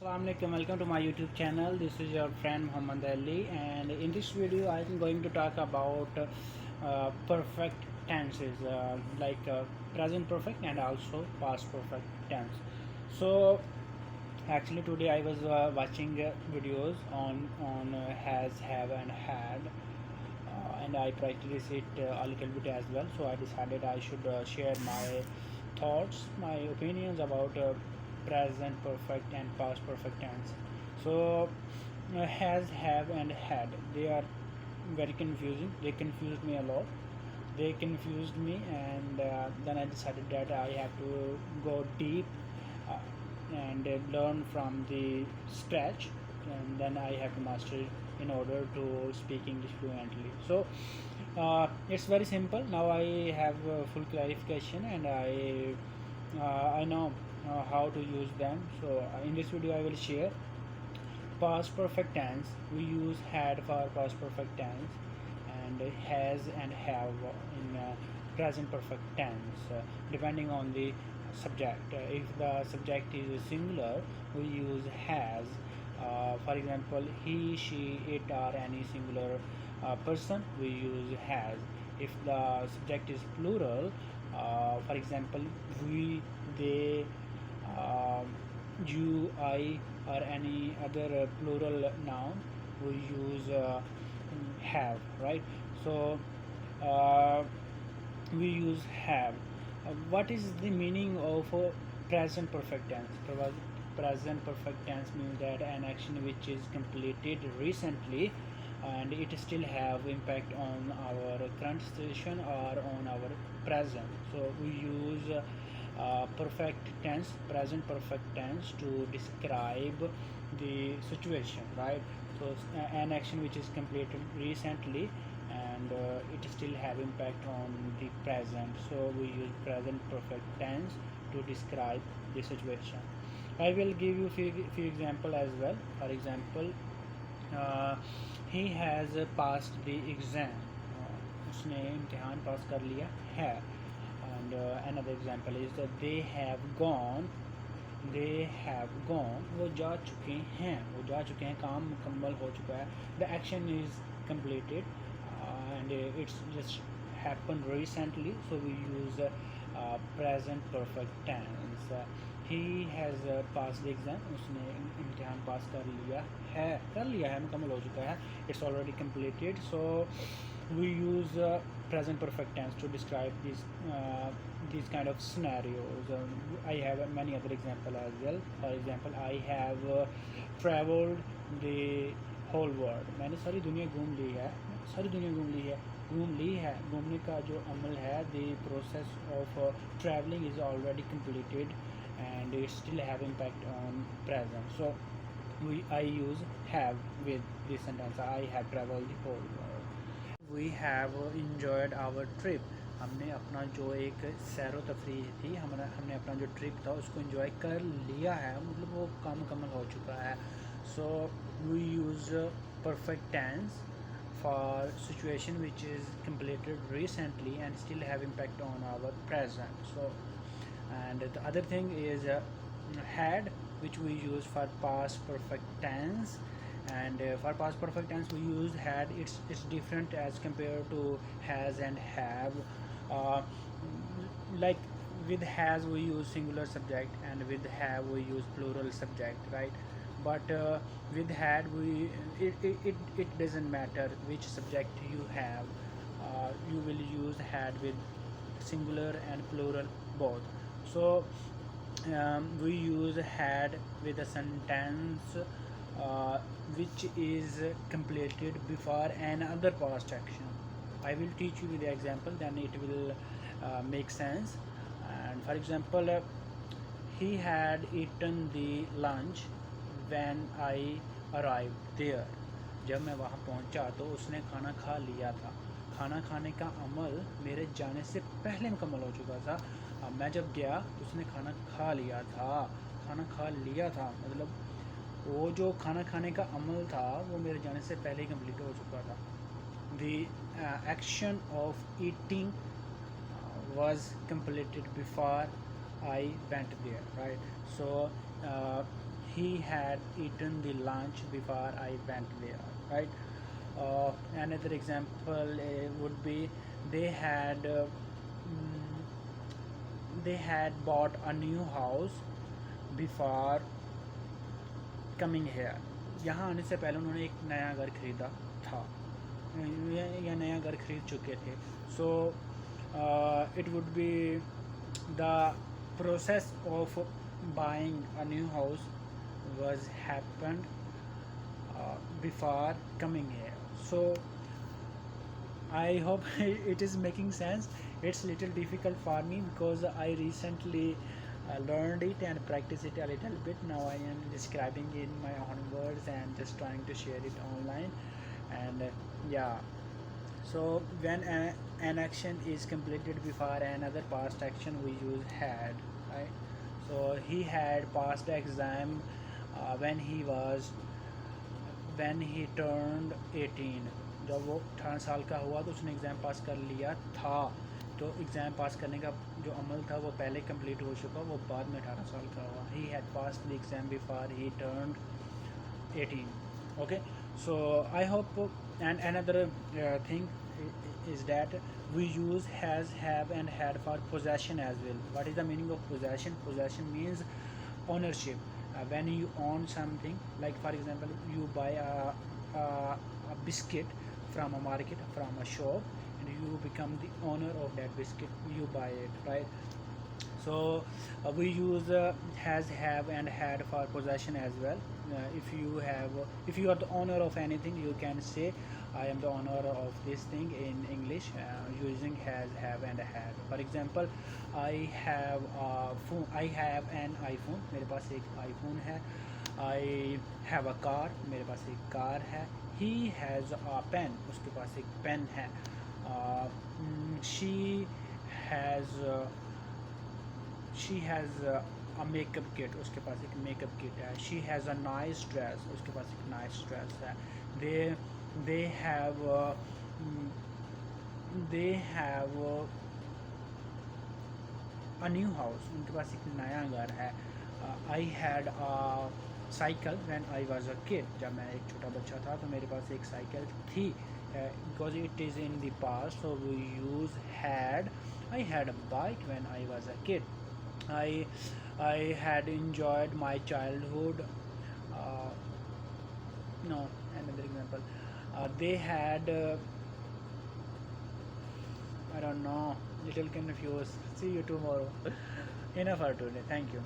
Assalamualaikum, welcome to my YouTube channel. This is your friend Muhammad Ali, and in this video I am going to talk about perfect tenses like present perfect and also past perfect tense. So actually today I was watching videos on has, have and had, and I practiced it a little bit as well. So I decided I should share my thoughts, my opinions about present perfect and past perfect tense. So has, have and had, they are very confusing. They confused me a lot. They confused me, and then I decided that I have to go deep and learn from the scratch, and then I have to master it in order to speak English fluently. So it's very simple. Now I have full clarification, and I know how to use them. So in this video I will share past perfect tense. We use had for past perfect tense, and has and have in present perfect tense, depending on the subject. If the subject is singular, we use has. For example, he, she, it, or any singular person, we use has. If the subject is plural, for example, we, they, um, you, I, or any other plural noun, we use have, right? So uh, we use have. What is the meaning of present perfect tense? Present perfect tense means that an action which is completed recently and it still have impact on our current situation or on our present. So we use perfect tense, present perfect tense, to describe the situation, right? So an action which is completed recently and it still have impact on the present, so we use present perfect tense to describe the situation. I will give you few example as well. For example, uh, he has passed the exam. उसने इम्तिहान पास कर लिया है. And another example is that they have gone, वो जा चुके हैं, काम मुकम्मल हो चुका है. The action is completed and it's just happened recently, so we use present perfect tense. He has passed the exam, उसने इम्तिहान पास कर लिया है, मुकम्मल हो चुका है, it's already completed. So we use present perfect tense to describe these kind of scenarios. I have many other example as well. For example, I have traveled the whole world. मैंने सारी दुनिया घूम ली है. घूमने का जो अमल है, the process of traveling is already completed and it still have impact on present. So I use have with this sentence. I have traveled the whole world. We have enjoyed our trip. हमने अपना जो एक सैर व तफरीह थी, हमने अपना जो ट्रिप था उसको इंजॉय कर लिया है, मतलब वो काम मुकम्मल हो चुका है. So we use perfect tense for situation which is completed recently and still have impact on our present. So and the other thing is had, which we use for past perfect tense, and for past perfect tense we use had. It's different as compared to has and have. uh, like with has we use singular subject and with have we use plural subject, right? But with had we it doesn't matter which subject you have. You will use had with singular and plural both. So we use had with a sentence which is completed before another past action. I will teach you with the example, then it will make sense. And for example, he had eaten the lunch when I arrived there. जब मैं वहाँ पहुँचा तो उसने खाना खा लिया था. खाना खाने का अमल मेरे जाने से पहले मुकम्मल हो चुका था. मैं जब गया तो उसने खाना खा लिया था. मतलब वो जो खाना खाने का अमल था वो मेरे जाने से पहले ही कंप्लीट हो चुका था. The action of eating was completed before I went there, right? So he had eaten the lunch before I went there, right? Another example would be they had they had bought a new house before coming here. यहाँ आने से पहले उन्होंने एक नया घर खरीदा था या नया घर खरीद चुके थे. So it would be the process of buying a new house was happened before coming here. So I hope it is making sense. It's little difficult for me because I recently learned it and practice it a little bit. Now I am describing in my own words and just trying to share it online. And yeah, so when an action is completed before another past action, we use had, right? So he had passed the exam when he turned 18. जब वो 18 साल का हुआ तो उसने exam pass कर लिया था. तो एग्ज़ाम पास करने का जो अमल था वो पहले कंप्लीट हो चुका, वो बाद में 18 साल का हुआ. He had passed the exam before he turned 18. Okay, so I hope. And another thing is that we use has, have and had for possession as well. What is the meaning of possession? Possession means ownership. When you own something, like for example you buy a biscuit from a market, from a shop, and you become the owner of that biscuit, you buy it, right? So we use has, have and had for possession as well. If you are the owner of anything, you can say I am the owner of this thing in English using has, have and had. For example, I have a phone. I have an iPhone. मेरे पास एक iPhone है. I have a car. मेरे पास एक car है. He has a pen. उसके पास एक pen है. She has a makeup kit. उसके पास एक makeup kit है. She has a nice dress. उसके पास एक nice dress है. They have a new house. उनके पास एक नया घर है. I had a cycle when I was a kid. जब मैं एक छोटा बच्चा था तो मेरे पास एक साइकिल थी. Because it is in the past, so we use had. I had a bike when I was a kid. I had enjoyed my childhood. No, another example. They had I don't know, little confused. See you tomorrow. Enough for today. Thank you.